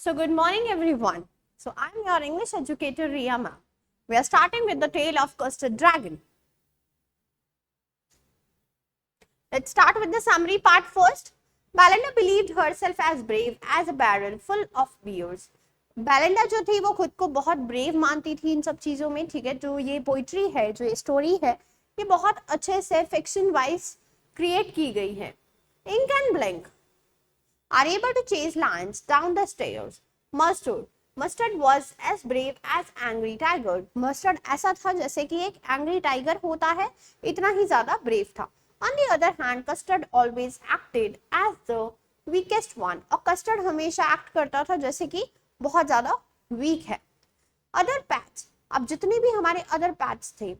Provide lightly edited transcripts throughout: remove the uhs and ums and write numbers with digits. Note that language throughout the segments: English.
So good morning everyone. So I'm your English educator Riya ma'am. We are starting with the tale of Custard Dragon. Let's start with the summary part first. Belinda believed herself as brave as a barrel full of beers. Belinda जो थी वो खुद को बहुत brave मानती थी इन सब चीजों में, ठीक है। जो ये पोइट्री है, जो ये स्टोरी है, ये बहुत अच्छे से फिक्शन वाइज क्रिएट की गई है। Ink and blank are able to chase lions down the stairs. Mustard was as brave as angry tiger. Mustard ऐसा था जैसे कि एक angry tiger होता है, इतना ही ज्यादा brave था। On the other hand, Custard always acted as the weakest one. और Custard हमेशा act करता था जैसे कि बहुत ज्यादा weak है। Other pets, अब जितने भी हमारे other pets थे,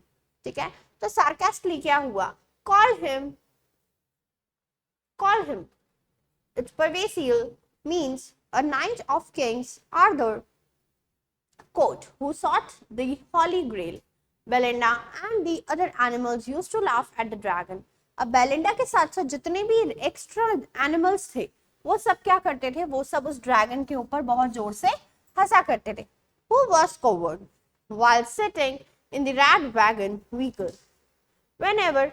ठीक है, तो sarcastically क्या हुआ? Call him its pervasive means a knight of Kings Arthur court who sought the Holy Grail. Belinda and the other animals used to laugh at the dragon. अब बेलिंडा के साथ साथ जितने भी एक्स्ट्रा एनिमल्स थे वो सब क्या करते थे? वो सब उस ड्रैगन के ऊपर बहुत जोर से हंसा करते थे। Who was coward while sitting in the rat wagon vehicle? Whenever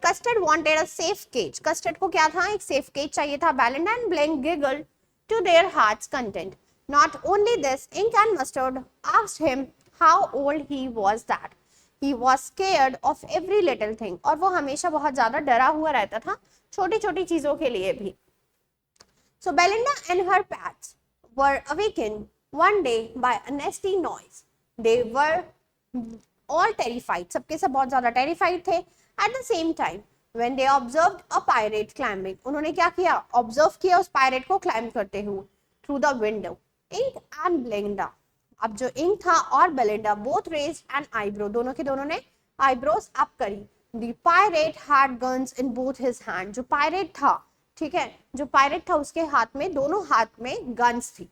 Custard wanted a safe cage, Custard को क्या था? एक safe cage चाहिए था। Belinda and Blank giggled to their heart's content. Not only this, Ink and Mustard asked him how old he was that he was scared of every little thing. और वो हमेशा बहुत ज्यादा डरा हुआ रहता था छोटी छोटी चीजों के लिए भी। So Belinda and her pets were awakened one day by a nasty noise. They were all terrified. सबके सब बहुत ज्यादा terrified थे। At the same time, when they observed a pirate climbing, उन्होंने क्या किया? Observe किया उस pirate को climb करते हुए through the window. Ink and Belinda, अब जो Ink था और Belinda both raised an eyebrow, दोनों के दोनों ने eyebrows up करी। The pirate had guns in both his hand. जो pirate था, ठीक है, जो pirate था उसके हाथ में, दोनों हाथ में guns थी।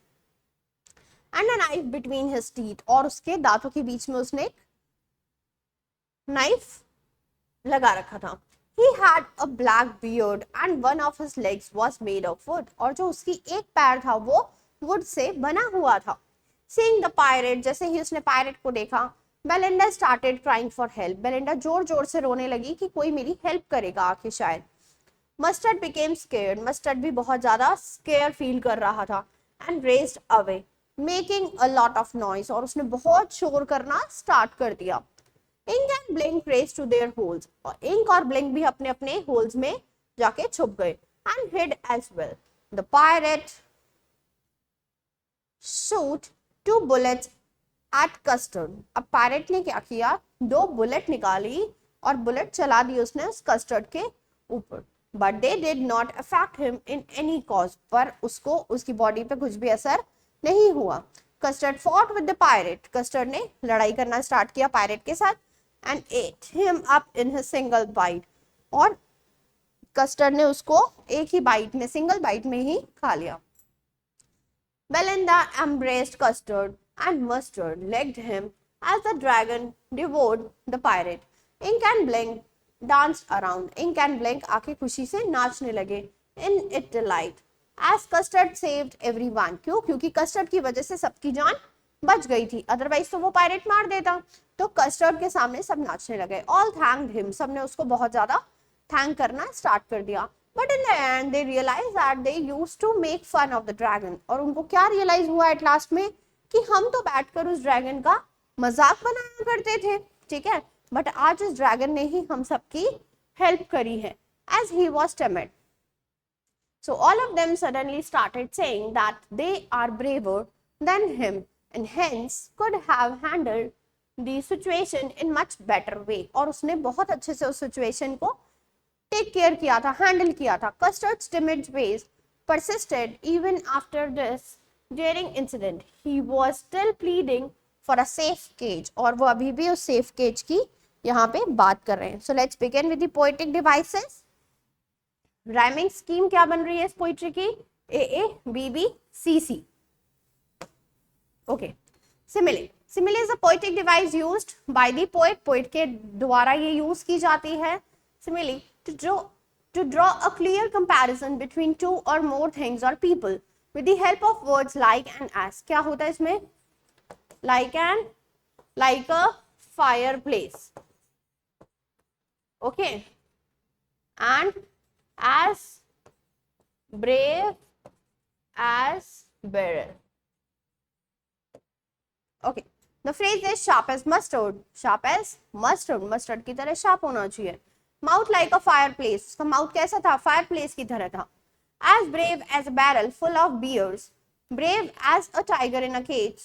And a knife between his teeth, और उसके दांतों के बीच में उसने knife लगा रखा था। He had a black beard and one of his legs was made of wood. और जो उसकी एक पैर था वो wood से बना हुआ था। Seeing the pirate, जैसे ही उसने pirate को देखा, Belinda started crying for help. Belinda जोर जोर से रोने लगी कि कोई मेरी हेल्प करेगा आखिर शायद। Mustard became scared. Mustard भी बहुत ज्यादा scared फील कर रहा था and raced away, making a lot of noise. और उसने बहुत शोर करना स्टार्ट कर दिया। Ink and Blink raced to their holes. और Ink और Blink भी अपने अपने holes में जाके छुप गए and hid as well. The pirate shoot 2 bullets at Custard. अब pirate ने क्या किया? 2 बुलेट निकाली और बुलेट चला दी उसने उस कस्टर्ड के ऊपर। But they did not affect him in any cause. पर उसको उसकी बॉडी पे कुछ भी असर नहीं हुआ। Custard fought with the pirate. Custard ने लड़ाई करना स्टार्ट किया पायरेट के साथ and ate him up in his single bite. और कस्टर्ड ने उसको एक ही बाइट में, सिंगल बाइट में ही खा लिया। Belinda embraced Custard and Mustard licked him as the dragon devoured the pirate. Ink and Blink danced around. Ink and Blink आके खुशी से नाचने लगे in its delight as Custard saved everyone. क्यों? क्योंकि कस्टर्ड की वजह से सबकी जान बच गई थी, अदरवाइज तो वो पायरेट मार देता। तो कस्टर्ड के सामने सब नाचने लगे। ऑल थैंक्ड हिम, सबने उसको बहुत ज्यादा थैंक करना स्टार्ट कर दिया। But in the end they realise that they used to make fun of the dragon. और उनको क्या रियलाइज हुआ एट लास्ट में कि हम तो बैठकर उस ड्रैगन का मजाक बनाया करते थे, ठीक है, बट आज उस ड्रैगन ने ही हम सबकी हेल्प करी है as he was timid. So all of them suddenly started saying that they are braver than him and hence could have handled the situation in much better way. और उसने बहुत अच्छे से उस सिचुएशन को टेक केयर किया था, handle किया था। Custard's timid ways persisted even after this daring incident. He was still pleading for a safe cage. और वो अभी भी उस safe cage की यहाँ पे बात कर रहे हैं। So let's begin with the poetic devices. Rhyming scheme क्या बन रही है इस पोइट्री की? A B B C C. Okay. Simile is a poetic device used by the poet. Poet के द्वारा ये यूज की जाती है simile to draw a clear comparison between two or more things or people with the help of words like and as. क्या होता है इसमें? Like and, like a fireplace, okay, and as brave as bearer. Okay, the phrase is sharp as mustard. Sharp as mustard, mustard की तरह sharp होना चाहिए. Mouth like a fireplace, उसका mouth कैसा था? Fireplace की तरह था. As brave as a barrel full of beers, brave as a tiger in a cage,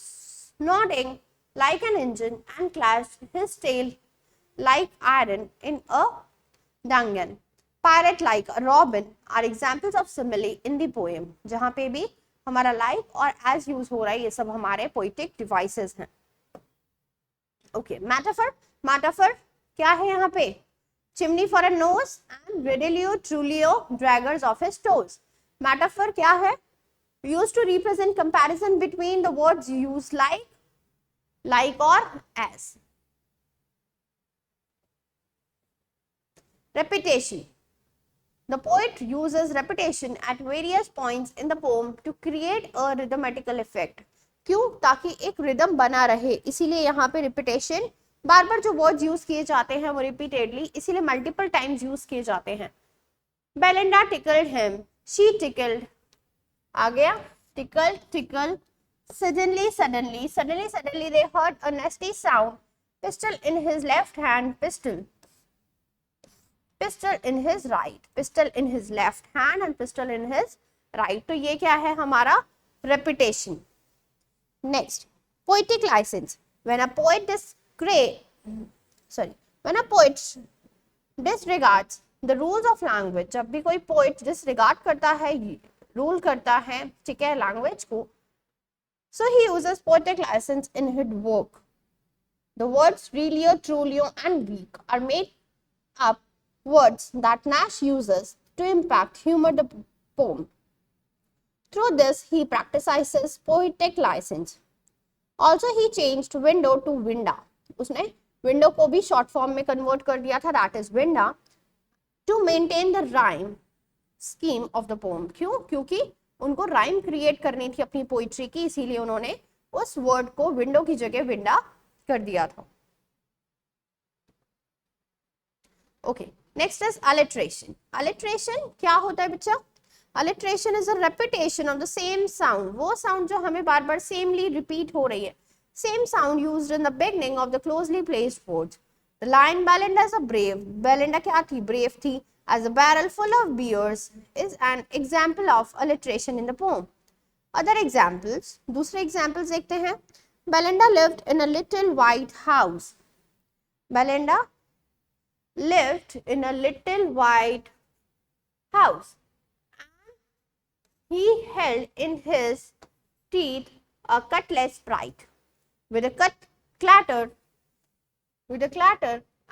nodding like an engine and clashed his tail like iron in a dungeon. Pirate like a robin are examples of simile in the poem. जहाँ पे भी हमारा like और as use हो रहा है, ये सब हमारे poetic devices हैं. Okay, metaphor. Metaphor क्या है यहाँ पे? Chimney for a nose and Redelio Trulio draggers of his toes. Metaphor क्या है? Used to represent comparison between the words used like or as. Repetition. The poet uses repetition at various points in the poem to create a rhythmical effect. क्यों? ताकि एक rhythm बना रहे, इसीलिए यहाँ पे रिपीटेशन, बार बार जो वर्ड्स यूज किए जाते हैं वो रिपीटेडली, इसीलिए मल्टीपल टाइम्स यूज किए जाते हैं. Belinda tickled him, she tickled, आ गया tickle, suddenly they heard a nasty sound, pistol in his left hand, pistol in his right, pistol in his left hand and pistol in his right. तो ये क्या है हमारा? repetition. Next, poetic license. When a poet disregards the rules of language, जब भी कोई poet disregard करता है, rule करता है, ठीक है, language को, so he uses poetic license in his work. The words Relio, Trulio and Greek are made up words that Nash uses to impact humor the poem. Through this, he practices poetic license. Also, he changed window to winda. उसने window को भी short form में convert कर दिया था, that is winda, to maintain the rhyme scheme of the poem. क्यों? क्योंकि उनको rhyme create करनी थी अपनी poetry की, इसीलिए उन्होंने उस word को window की जगह winda कर दिया था. Okay, next is alliteration. Alliteration क्या होता है बच्चा? Alliteration is a repetition of the same sound. वो sound जो हमें बार बार samely repeat हो रही है. Same sound used in the beginning of the closely placed words. The line Belinda is a brave. Belinda क्या थी? Brave थी. As a barrel full of beers is an example of alliteration in the poem. Other examples. दूसरे examples देखते हैं. Belinda lived in a little white house. Belinda lived in a little white house. He held in his teeth a cutlass bright, with a clatter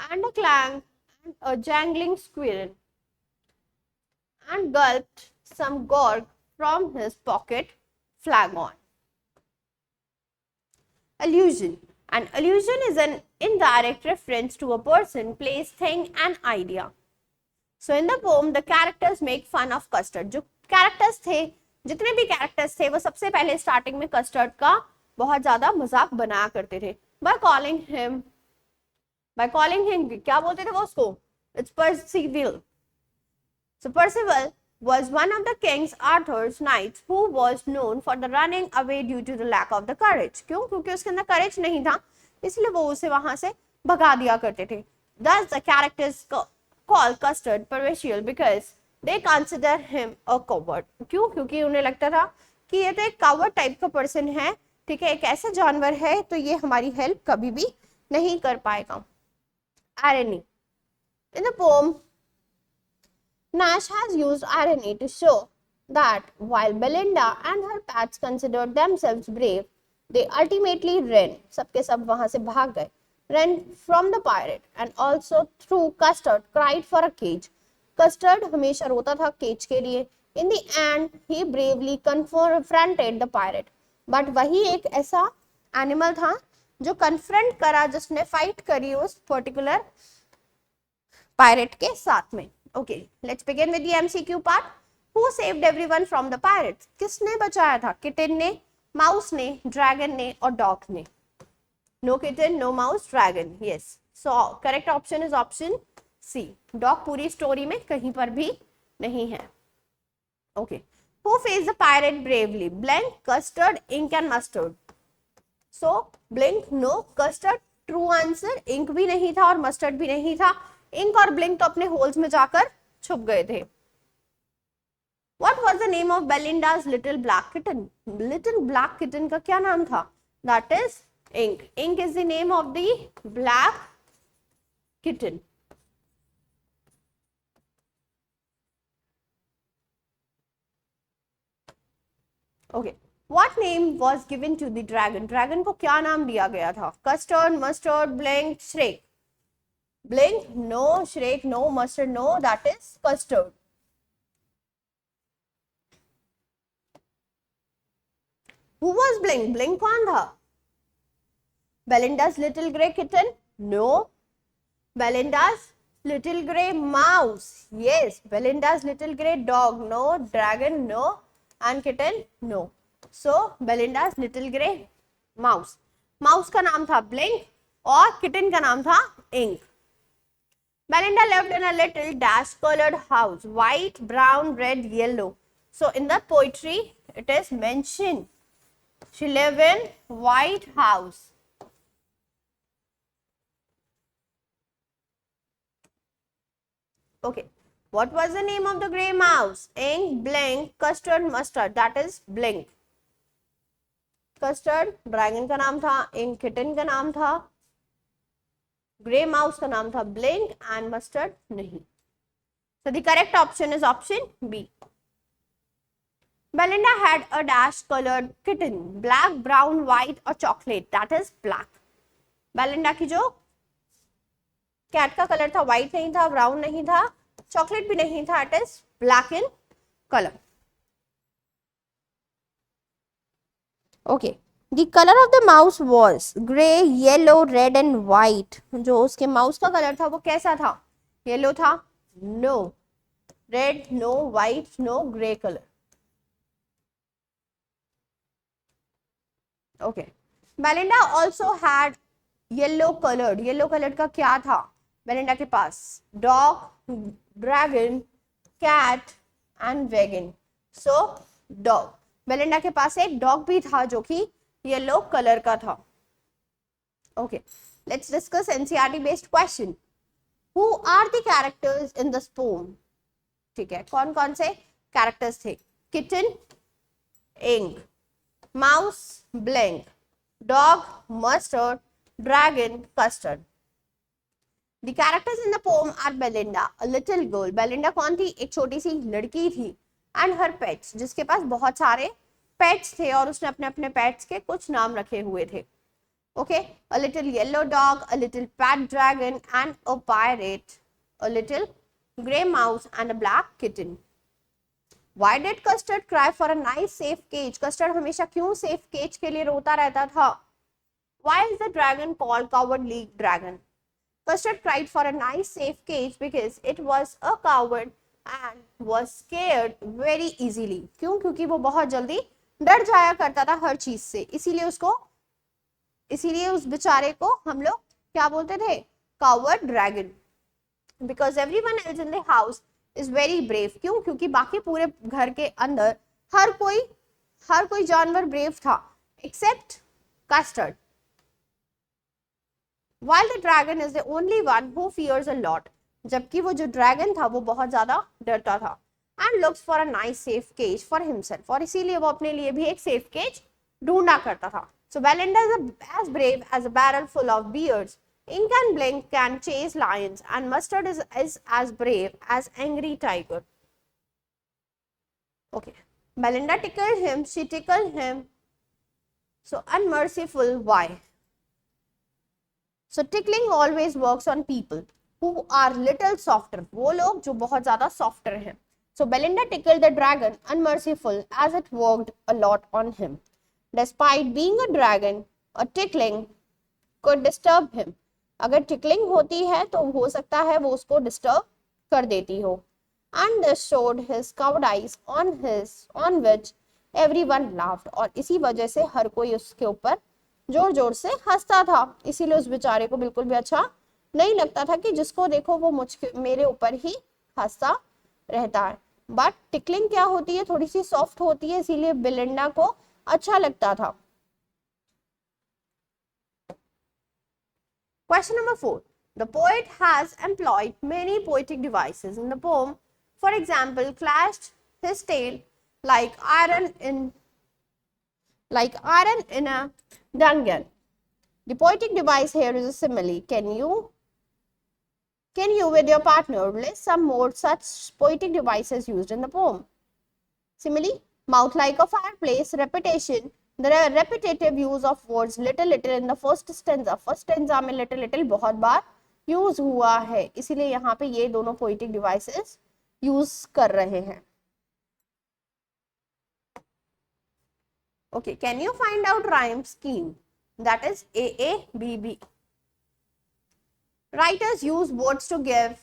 and a clang and a jangling squirrel, and gulped some grog from his pocket flagon. Allusion. An allusion is an indirect reference to a person, place, thing and idea. So in the poem, the characters make fun of Custard. जो characters थे, जितने भी characters थे, वो सबसे पहले starting में Custard का बहुत ज़्यादा मजाक बनाया करते थे. By calling him, क्या बोलते थे वो उसको? It's Percival. So Percival was one of the King Arthur's knights who was known for the running away due to the lack of the courage. क्यों? क्योंकि उसके अंदर courage नहीं था, इसलिए वो उसे वहां से भगा दिया करते थे. Thus the characters call Custard Percival because they consider him a coward. क्यों? क्योंकि उन्हें लगता था कि ये तो एक coward टाइप का पर्सन है, ठीक है, एक ऐसा जानवर है, तो ये हमारी हेल्प कभी भी नहीं कर पाएगा. Irony. In the poem, Nash has used irony to show that while Belinda and her pets considered themselves brave, they ultimately ran, सबके सब वहां से भाग गए, ran from the pirate and also through Custard cried for a cage. Custard हमेशा रोता था cage के लिए. In the end, he bravely confronted the pirate. But वही एक ऐसा एनिमल था जो कन्फ्रंट करा, जिसने फाइट करी उस पर्टिकुलर पायरेट के साथ में. Okay, let's begin with the MCQ part. Who saved everyone from the pirates? किसने बचाया था? किटन ने, माउस ने, ड्रैगन ने और डॉग ने? No kitten, no mouse, dragon. Yes. So correct option is option C. Dog पूरी स्टोरी में कहीं पर भी नहीं है. Okay. Who faced the pirate bravely? Blank, custard, ink and mustard. So blank, no, custard, true answer. Ink भी नहीं था और mustard भी नहीं था. Ink और blank तो अपने holes में जाकर छुप गए थे. What was the name of Belinda's little black kitten? Little black kitten का क्या नाम था? That is ink. Ink is the name of the black kitten. Okay. What name was given to the dragon? Dragon को क्या नाम दिया गया था? Custard, mustard, blank, Shrek. Blank, no. Shrek, no. Mustard, no. That is custard. Who was Blink? Blink कौन था? Belinda's little grey kitten? No. Belinda's little grey mouse? Yes. Belinda's little grey dog? No. Dragon? No. And kitten? No. So Belinda's little grey mouse. Mouse का नाम था Blink और kitten का नाम था Ink. Belinda lived in a little dash-colored house, white, brown, red, yellow. So in the poetry, it is mentioned she lived in white house. Okay. What was the name of the grey mouse? Ink, Blink, Custard, Mustard. That is Blink. Custard, dragon का नाम था. Ink, kitten का नाम था. Grey mouse का नाम था Blink and Mustard नहीं. So the correct option is option B. Belinda had a dash-colored kitten. Black, brown, white or chocolate. That is black. Belinda की जो कैट का कलर था व्हाइट नहीं था, ब्राउन नहीं था, चॉकलेट भी नहीं था, it is black in colour. Okay. The colour of the mouse was grey, yellow, red and white. जो उसके माउस का कलर था वो कैसा था? येलो था? No. Red? No. White? No. Grey colour. Okay. Belinda also had yellow coloured. Yellow colour का क्या था बेलिंडा के पास? Dog, dragon, cat and wagon. So dog. Belinda के पास एक डॉग भी था जो कि येलो कलर का था. Okay. Let's discuss NCERT based question. Who are the characters in this poem? ठीक है, कौन कौन से कैरेक्टर्स थे? Kitten, ink, mouse, blank, dog, mustard, dragon, custard. The characters in the poem are Belinda, a little girl. Belinda कौन थी? एक छोटी सी लड़की थी. And her pets, जिसके पास बहुत सारे pets थे और उसने अपने अपने pets के कुछ नाम रखे हुए थे. Okay, a little yellow dog, a little fat dragon, and a pirate, a little grey mouse, and a black kitten. Why did Custard cry for a nice safe cage? Custard हमेशा क्यों safe cage के लिए रोता रहता था? Why is the dragon called cowardly dragon? Custard cried for a nice safe cage because it was a coward and was scared very easily. क्यों? क्योंकि वो बहुत जल्दी डर जाया करता था हर चीज से. इसीलिए उस बेचारे को हम लोग क्या बोलते थे? Coward dragon. Because everyone else in the house is very brave. क्यों? क्योंकि बाकी पूरे घर के अंदर हर कोई जानवर ब्रेव था except Custard. While the dragon is the only one who fears a lot. जबकि वो जो ड्रैगन था वो बहुत ज्यादा डरता था. And looks for a nice safe cage for himself. और इसीलिए वो अपने लिए भी एक safe cage ढूंढा करता था. So Belinda is as brave as a barrel full of bears. Ink and Blink can chase lions, and Mustard is as brave as angry tiger. Okay. Belinda tickled him. She tickled him. So unmerciful. Why? So tickling always works on people who are little softer. वो लोग जो बहुत ज़्यादा softer हैं. So Belinda tickled the dragon unmerciful as it worked a lot on him. Despite being a dragon, a tickling could disturb him. अगर tickling होती है तो हो सकता है वो उसको disturb कर देती हो. And this showed his cowardice on which everyone laughed. और इसी वजह से हर कोई उसके ऊपर जोर जोर से हंसता था. इसीलिए उस बेचारे को बिल्कुल भी अच्छा नहीं लगता था कि जिसको देखो वो मेरे ऊपर ही हंसता रहता है. बट टिकलिंग क्या होती है, थोड़ी सी सॉफ्ट होती है, इसीलिए बेलिंडा को अच्छा लगता था. Question number 4. The poet has employed many poetic devices in the poem. For example, clashed his tail like iron in a dungeon. The poetic device here is a simile. Can you with your partner list some more such poetic devices used in the poem? Simile, mouth like a fireplace, repetition, the repetitive use of words little in the first stanza. First stanza में little बहुत बार use हुआ है, इसीलिए यहाँ पे ये दोनों poetic devices use कर रहे हैं. Okay, can you find out rhyme scheme? That is AABB. Writers use words to give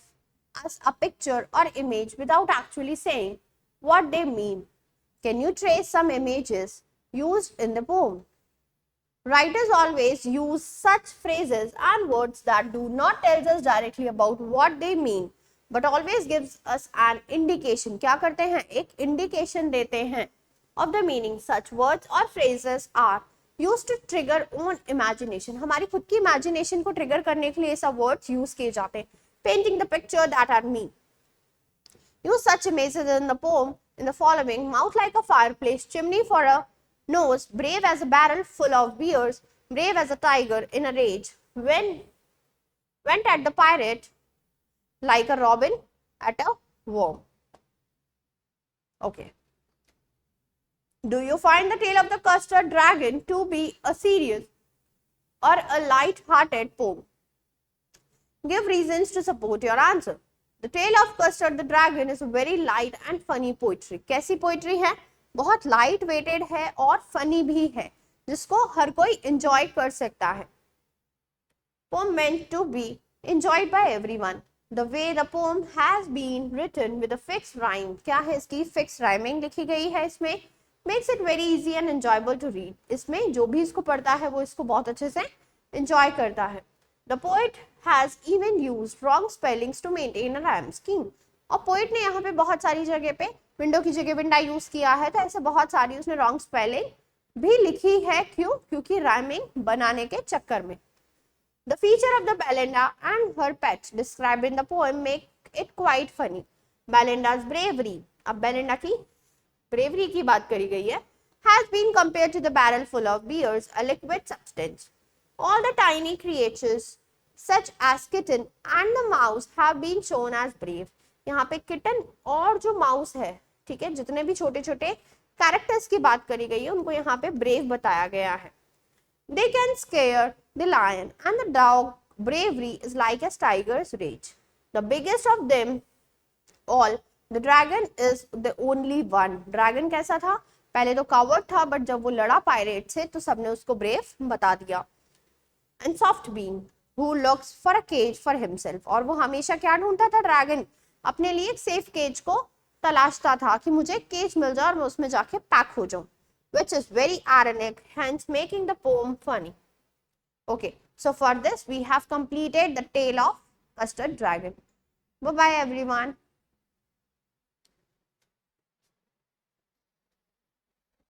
us a picture or image without actually saying what they mean. Can you trace some images used in the poem? Writers always use such phrases and words that do not tell us directly about what they mean, but always gives us an indication. क्या करते हैं, एक indication देते हैं of the meaning. Such words or phrases are used to trigger own imagination. हमारी खुद की imagination को trigger करने के लिए सब words use किए जाते हैं. Painting the picture that are me. Use such images in the poem in the following: mouth like a fireplace, chimney for a nose, brave as a barrel full of beers, brave as a tiger in a rage, went at the pirate like a robin at a worm. Okay. Do you find the tale of the custard dragon to be a serious or a light-hearted poem? Give reasons to support your answer. The tale of Custard the Dragon is a very light and funny poetry. कैसी poetry है, बहुत light weighted है और funny भी है, जिसको हर कोई enjoy कर सकता है. Poem meant to be enjoyed by everyone. The way the poem has been written with a fixed rhyme. क्या है इसकी fixed rhyming लिखी गई है इसमें. Makes it very easy and enjoyable to read. इसमें जो भी इसको पढ़ता है वो इसको बहुत अच्छे से enjoy करता है. The poet has even used wrong spellings to maintain a rhyme scheme. और पोइट ने यहाँ पे बहुत सारी जगह पे विंडो की जगह विंडा यूज किया है, तो ऐसे बहुत सारी उसने रॉन्ग स्पेलिंग भी लिखी है. क्यों? क्योंकि राइमिंग बनाने के चक्कर में. The feature of the Belinda and her pet described in the poem make it quite funny. Belinda's bravery, अब बेलिंडा की bravery की बात करी गई है, has been compared to the barrel full of beers, a liquid substance. All the tiny creatures such as kitten and the mouse have been shown as brave. यहाँ पे kitten और जो माउस है, ठीक है, जितने भी छोटे छोटे कैरेक्टर्स की बात करी गई है उनको यहाँ पे ब्रेव बताया गया है. They can scare the lion and the dog bravery is like a tiger's rage. The biggest of them all, the dragon is the only one. Dragon कैसा था? पहले तो कावर्ड था, बट जब वो लड़ा पायरेट से तो सबने उसको ब्रेव बता दिया. And soft being who looks for a cage for himself. और वो हमेशा क्या ढूंढता था? ड्रैगन. अपने लिए एक सेफ केज को तलाशता था कि मुझे केज मिल जाए और मैं उसमें जाके पैक हो जाऊं. Which is very ironic, hence making the poem funny. Okay, so for this we have completed the tale of Custard Dragon. Bye bye everyone.